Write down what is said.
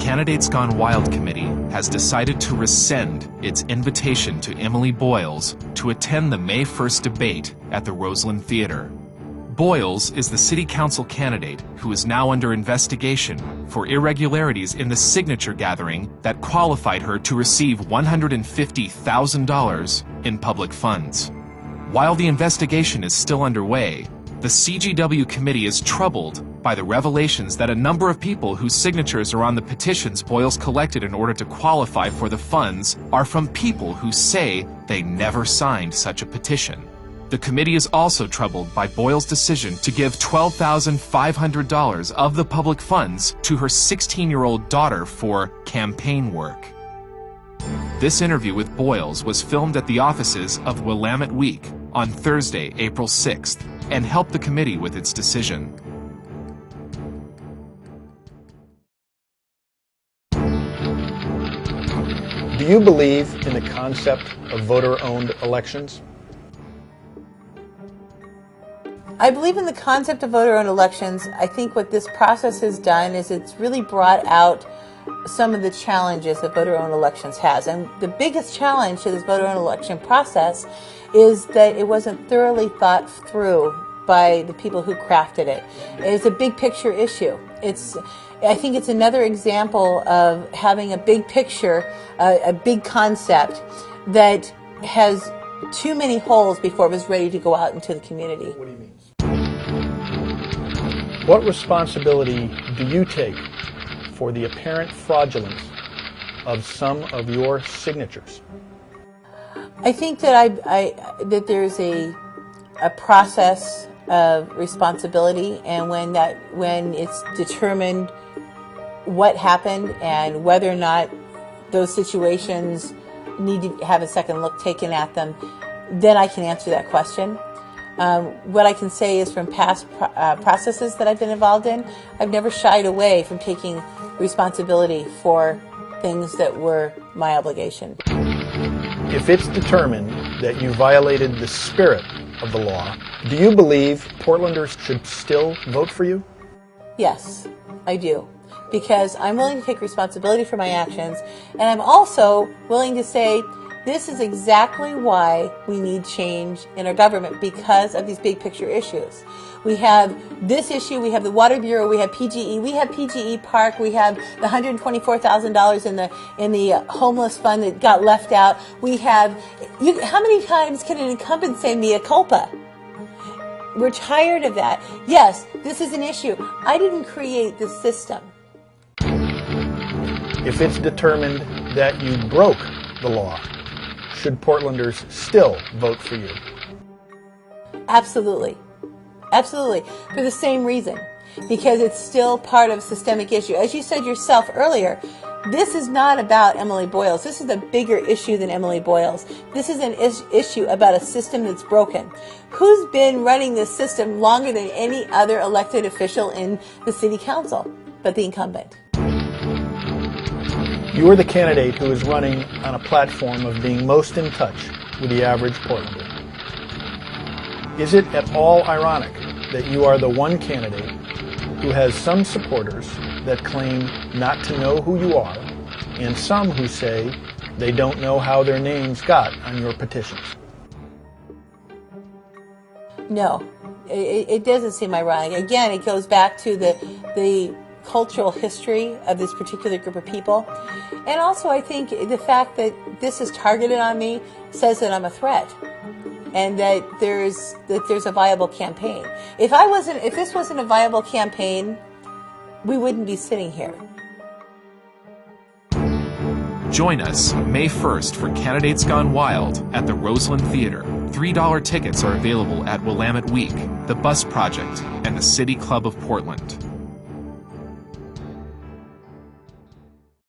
Candidates Gone Wild Committee has decided to rescind its invitation to Emilie Boyles to attend the May 1st debate at the Roseland Theater. Boyles is the city council candidate who is now under investigation for irregularities in the signature gathering that qualified her to receive $150,000 in public funds. While the investigation is still underway, the CGW committee is troubled by the revelations that a number of people whose signatures are on the petitions Boyles collected in order to qualify for the funds are from people who say they never signed such a petition. The committee is also troubled by Boyles' decision to give $12,500 of the public funds to her 16-year-old daughter for campaign work. This interview with Boyles was filmed at the offices of Willamette Week on Thursday, April 6th, and helped the committee with its decision. Do you believe in the concept of voter-owned elections? I believe in the concept of voter-owned elections. I think what this process has done is it's really brought out some of the challenges that voter-owned elections has. And the biggest challenge to this voter-owned election process is that it wasn't thoroughly thought through by the people who crafted it. It's a big picture issue. I think it's another example of having a big picture, a big concept that has too many holes before it was ready to go out into the community. What do you mean? What responsibility do you take for the apparent fraudulence of some of your signatures? I think that that there's a process of responsibility, and when it's determined what happened and whether or not those situations need to have a second look taken at them, then I can answer that question. What I can say is from past processes that I've been involved in, I've never shied away from taking responsibility for things that were my obligation. If it's determined that you violated the spirit of the law, do you believe Portlanders should still vote for you? Yes, I do. Because I'm willing to take responsibility for my actions, and I'm also willing to say this is exactly why we need change in our government, because of these big picture issues. We have this issue, we have the Water Bureau, we have PGE, we have PGE Park, we have the $124,000 in the homeless fund that got left out. We have, how many times can an incumbent say mea culpa? We're tired of that. Yes, this is an issue. I didn't create the system. If it's determined that you broke the law, should Portlanders still vote for you? Absolutely. Absolutely. For the same reason. Because it's still part of a systemic issue. As you said yourself earlier, this is not about Emilie Boyles. This is a bigger issue than Emilie Boyles. This is an issue about a system that's broken. Who's been running this system longer than any other elected official in the city council but the incumbent? You are the candidate who is running on a platform of being most in touch with the average Portlander. Is it at all ironic that you are the one candidate who has some supporters that claim not to know who you are, and some who say they don't know how their names got on your petitions? No, it doesn't seem ironic. Again, it goes back to the cultural history of this particular group of people. And also I think the fact that this is targeted on me says that I'm a threat and that there's a viable campaign. If this wasn't a viable campaign, we wouldn't be sitting here. Join us May 1st for Candidates Gone Wild at the Roseland Theater. $3 tickets are available at Willamette Week, the Bus Project, and the City Club of Portland.